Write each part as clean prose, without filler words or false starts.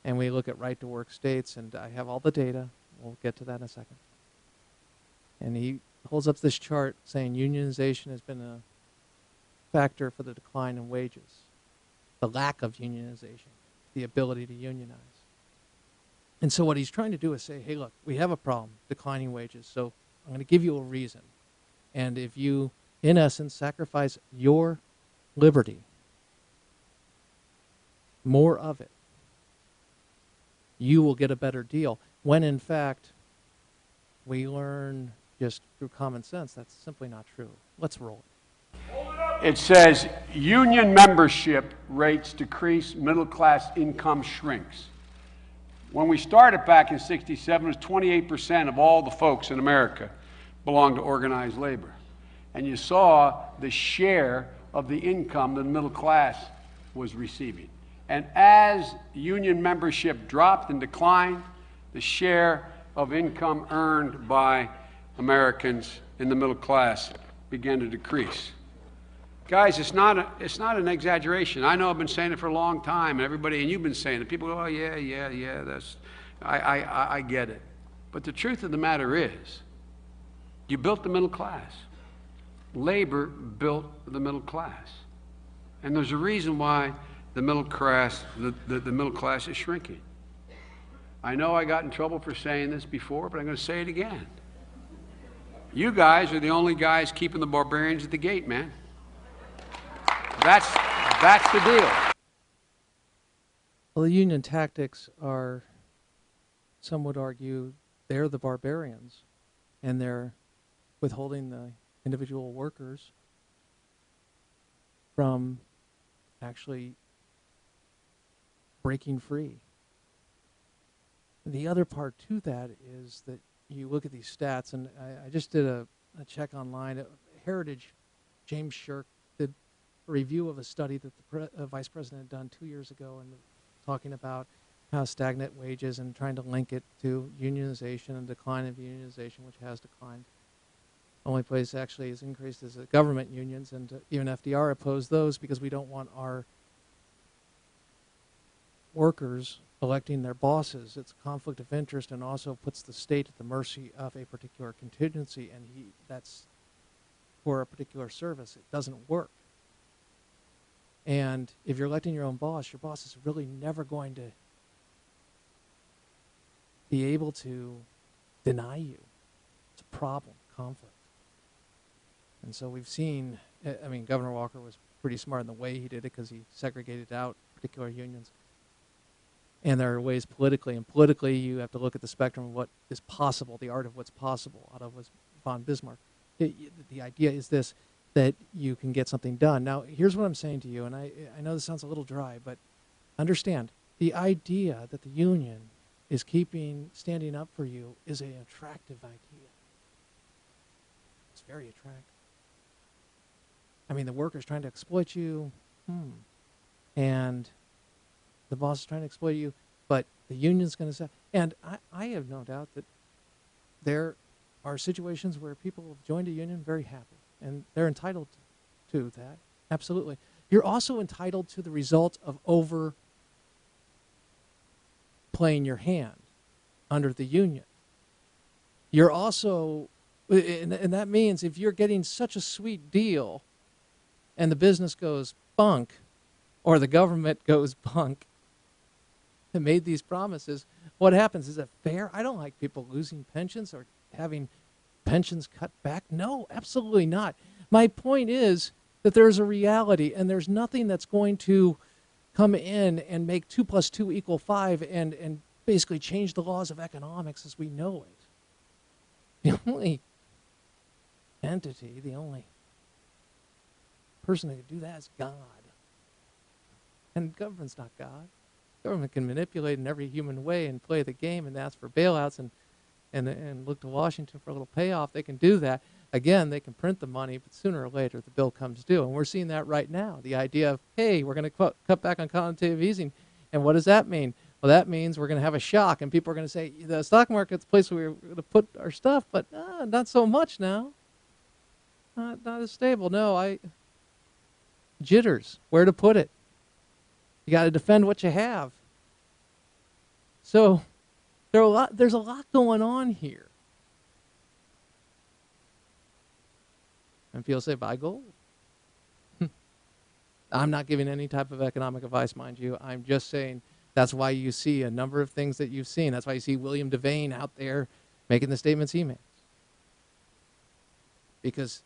And we look at right-to-work states, and I have all the data. We'll get to that in a second. And he holds up this chart saying unionization has been a factor for the decline in wages, the lack of unionization, the ability to unionize. And so what he's trying to do is say, hey, look, we have a problem, declining wages, so I'm going to give you a reason. And if you, in essence, sacrifice your liberty, more of it, you will get a better deal. When in fact, we learn just through common sense that's simply not true. Let's roll it. It says union membership rates decrease, middle class income shrinks. When we started back in '67, it was 28% of all the folks in America belonged to organized labor. And you saw the share of the income that the middle class was receiving. And as union membership dropped and declined, the share of income earned by Americans in the middle class began to decrease. Guys, it's not an exaggeration. I know I've been saying it for a long time, and everybody, and you've been saying it. People go, oh, yeah, I get it. But the truth of the matter is, you built the middle class. Labor built the middle class. And there's a reason why the middle class is shrinking. I know I got in trouble for saying this before, but I'm going to say it again. You guys are the only guys keeping the barbarians at the gate, man. That's the deal. Well, the union tactics are, some would argue, they're the barbarians, and they're withholding the individual workers from actually breaking free. The other part to that is that you look at these stats, and I just did a check online. Heritage, James Shirk did a review of a study that the vice president had done 2 years ago, and talking about how stagnant wages and trying to link it to unionization and decline of unionization, which has declined. The only place actually has increased is the government unions, and even FDR opposed those because we don't want our workers electing their bosses. It's a conflict of interest and also puts the state at the mercy of a particular contingency, and that's for a particular service. It doesn't work. And if you're electing your boss is really never going to be able to deny you. It's a problem, conflict. And so we've seen, I mean, Governor Walker was pretty smart in the way he did it because he segregated out particular unions. And there are ways politically, and politically you have to look at the spectrum of what is possible, the art of what's possible, out of was von Bismarck. The idea is this, that you can get something done. Now, here's what I'm saying to you, and I know this sounds a little dry, but understand, the idea that the union is standing up for you is an attractive idea. It's very attractive. I mean, the worker's trying to exploit you, and the boss is trying to exploit you, but the union's going to say, and I have no doubt that there are situations where people have joined a union very happy, and they're entitled to that, absolutely. You're also entitled to the result of overplaying your hand under the union. You're also, and that means if you're getting such a sweet deal and the business goes bunk, or the government goes bunk, that made these promises, what happens? Is it fair? I don't like people losing pensions or having pensions cut back. No, absolutely not. My point is that there's a reality, and there's nothing that's going to come in and make 2 + 2 = 5 and basically change the laws of economics as we know it. The only entity, the only person who can do that is God. And government's not God. Government can manipulate in every human way and play the game and ask for bailouts and look to Washington for a little payoff. They can do that. Again, they can print the money, but sooner or later the bill comes due. And we're seeing that right now. The idea of, hey, we're going to cut back on quantitative easing. And what does that mean? Well, that means we're going to have a shock, and people are going to say, the stock market's the place where we're going to put our stuff, but not so much now. Not as stable. No, jitters, where to put it. You got to defend what you have. So there's a lot going on here. And people say, buy gold. I'm not giving any type of economic advice, mind you. I'm just saying that's why you see a number of things that you've seen. That's why you see William Devane out there making the statements he makes. Because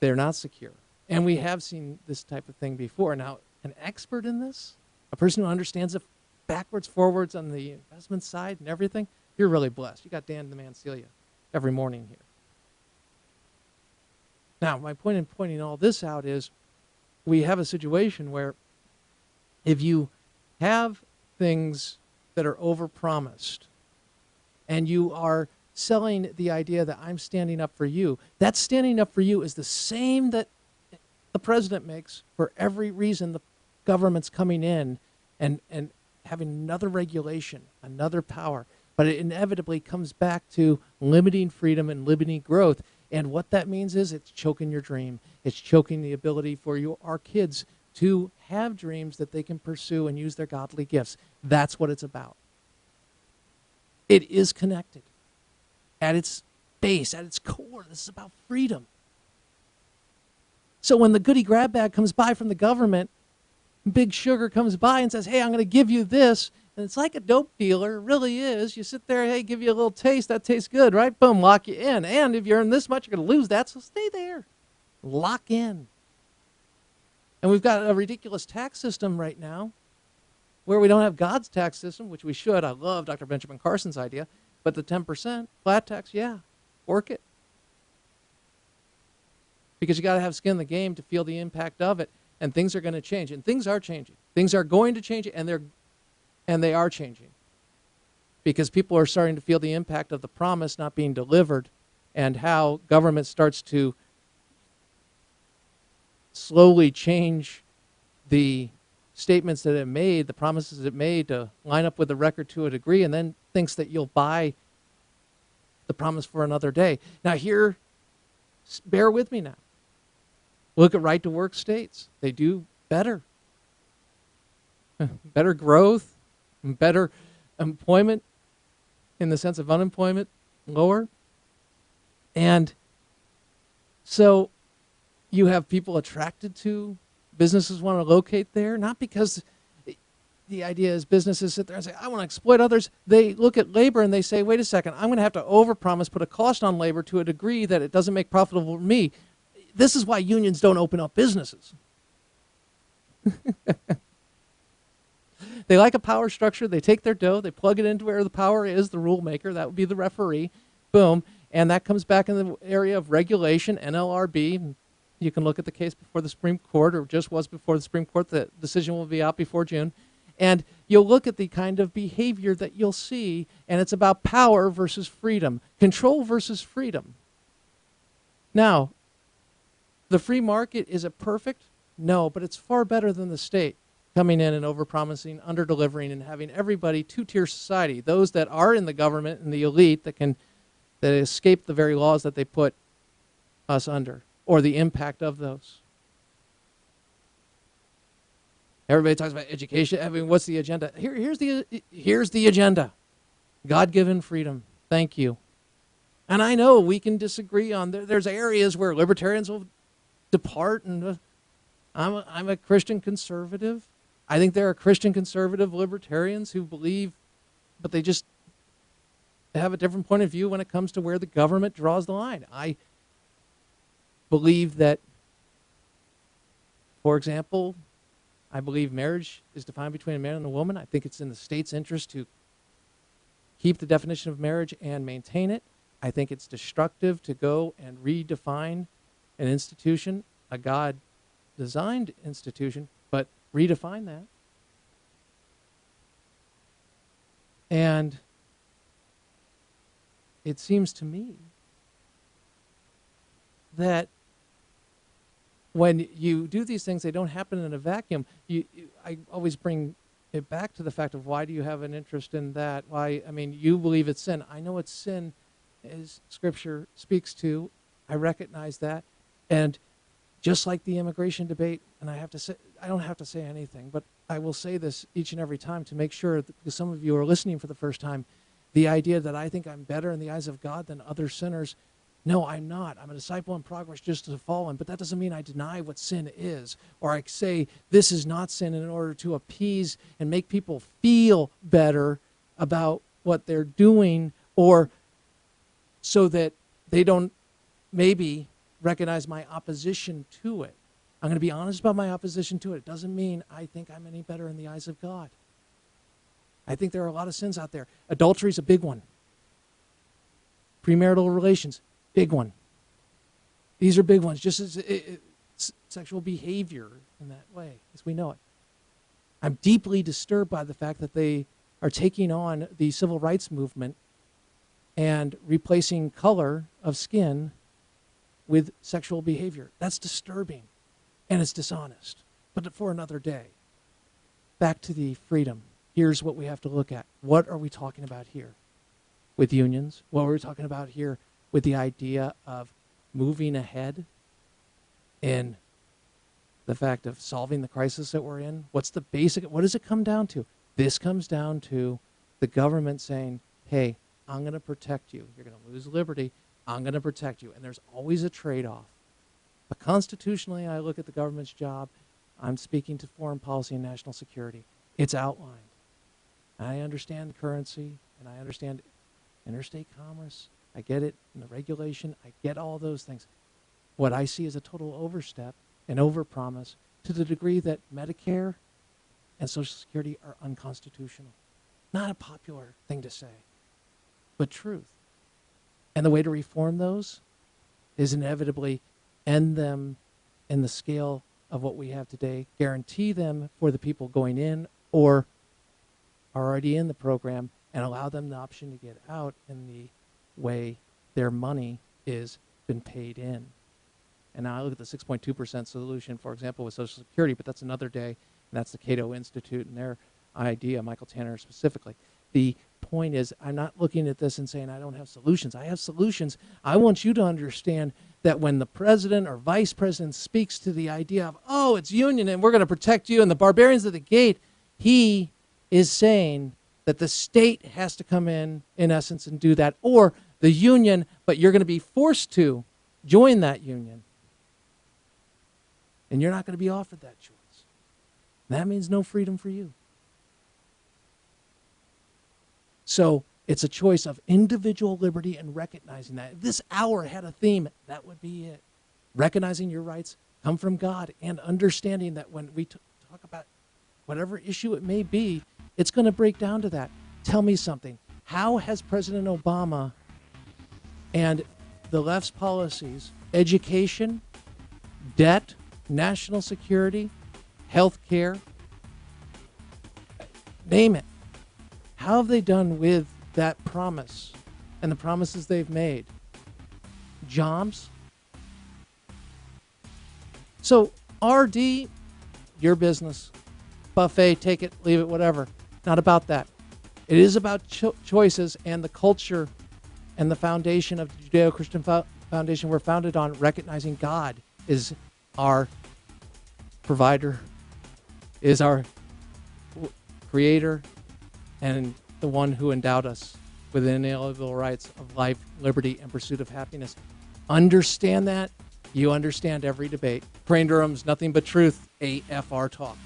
they're not secure. And we have seen this type of thing before. Now, an expert in this, a person who understands it backwards, forwards on the investment side and everything, you're really blessed. You got Dan the Mancilia every morning here. Now, my point in pointing all this out is we have a situation where if you have things that are overpromised and you are selling the idea that I'm standing up for you, that standing up for you is the same that the president makes for every reason the government's coming in and having another regulation, another power. But it inevitably comes back to limiting freedom and limiting growth. And what that means is it's choking your dream. It's choking the ability for our kids to have dreams that they can pursue and use their godly gifts. That's what it's about. It is connected. At its base, at its core, this is about freedom. So when the goody grab bag comes by from the government, Big Sugar comes by and says, hey, I'm going to give you this. And it's like a dope dealer, it really is. You sit there, hey, give you a little taste. That tastes good, right? Boom, lock you in. And if you earn this much, you're going to lose that, so stay there. Lock in. And we've got a ridiculous tax system right now where we don't have God's tax system, which we should. I love Dr. Benjamin Carson's idea. But the 10% flat tax, yeah, work it. Because you got to have skin in the game to feel the impact of it. And things are going to change. And things are changing. Things are going to change, and they are changing. Because people are starting to feel the impact of the promise not being delivered and how government starts to slowly change the statements that it made, the promises it made to line up with the record to a degree, and then thinks that you'll buy the promise for another day. Now here, bear with me now. Look at right-to-work states. They do better. Better growth, better employment in the sense of unemployment, lower. And so you have people attracted to businesses want to locate there, not because the idea is businesses sit there and say, I want to exploit others. They look at labor and they say, wait a second, I'm going to have to overpromise, put a cost on labor to a degree that it doesn't make profitable for me. This is why unions don't open up businesses. They like a power structure. They take their dough. They plug it into where the power is, the rule maker. That would be the referee. Boom. And that comes back in the area of regulation, NLRB. You can look at the case before the Supreme Court, or just was before the Supreme Court. The decision will be out before June. And you'll look at the kind of behavior that you'll see, and it's about power versus freedom, control versus freedom. Now, the free market, is it perfect? No, but it's far better than the state coming in and overpromising, underdelivering, and having everybody two-tier society, those that are in the government and the elite that escape the very laws that they put us under, or the impact of those. Everybody talks about education. I mean, what's the agenda? Here's the agenda. God-given freedom. Thank you. And I know we can disagree on, there's areas where libertarians will depart, and I'm a Christian conservative. I think there are Christian conservative libertarians who believe, but they just have a different point of view when it comes to where the government draws the line. I believe that, for example, I believe marriage is defined between a man and a woman. I think it's in the state's interest to keep the definition of marriage and maintain it. I think it's destructive to go and redefine an institution, a God-designed institution, but redefine that. And it seems to me that when you do these things, they don't happen in a vacuum. I always bring it back to the fact of, why do you have an interest in that? Why? I mean, you believe it's sin. I know it's sin, as Scripture speaks to. I recognize that. And just like the immigration debate, and I don't have to say anything, but I will say this each and every time to make sure, because some of you are listening for the first time, the idea that I think I'm better in the eyes of God than other sinners. No, I'm not. I'm a disciple in progress just as a fallen, but that doesn't mean I deny what sin is, or I say this is not sin in order to appease and make people feel better about what they're doing, or so that they don't maybe recognize my opposition to it. I'm going to be honest about my opposition to it. It doesn't mean I think I'm any better in the eyes of God. I think there are a lot of sins out there. Adultery is a big one. Premarital relations, big one. These are big ones, just as sexual behavior in that way, as we know it. I'm deeply disturbed by the fact that they are taking on the civil rights movement and replacing color of skin with sexual behavior. That's disturbing, and it's dishonest. But for another day. Back to the freedom. Here's what we have to look at. What are we talking about here with unions? What are we talking about here with the idea of moving ahead in the fact of solving the crisis that we're in? What's the basic, what does it come down to? This comes down to the government saying, hey, I'm going to protect you. You're going to lose liberty. I'm going to protect you. And there's always a trade-off. But constitutionally, I look at the government's job. I'm speaking to foreign policy and national security. It's outlined. I understand currency, and I understand interstate commerce. I get it in the regulation. I get all those things. What I see is a total overstep and overpromise to the degree that Medicare and Social Security are unconstitutional. Not a popular thing to say, but truth. And the way to reform those is inevitably end them in the scale of what we have today, guarantee them for the people going in or are already in the program, and allow them the option to get out in the way their money is been paid in. And now I look at the 6.2% solution, for example, with Social Security, but that's another day, and that's the Cato Institute and their idea, Michael Tanner specifically. The point is, I'm not looking at this and saying I don't have solutions. I have solutions. I want you to understand that when the president or vice president speaks to the idea of, oh, it's union and we're going to protect you and the barbarians at the gate, he is saying that the state has to come in essence, and do that, or the union, but you're going to be forced to join that union. And you're not going to be offered that choice. That means no freedom for you. So it's a choice of individual liberty and recognizing that. If this hour had a theme, that would be it. Recognizing your rights come from God and understanding that when we talk about whatever issue it may be, it's going to break down to that. Tell me something. How has President Obama and the left's policies, education, debt, national security, health care, name it, how have they done with that promise and the promises they've made? Jobs? So RD, your business. Buffet, take it, leave it, whatever. Not about that. It is about choices, and the culture and the foundation of the Judeo-Christian foundation we're founded on recognizing God is our provider, is our creator, and the one who endowed us with inalienable rights of life, liberty, and pursuit of happiness. Understand that, you understand every debate. Crane Durham's Nothing But Truth, AFR Talk.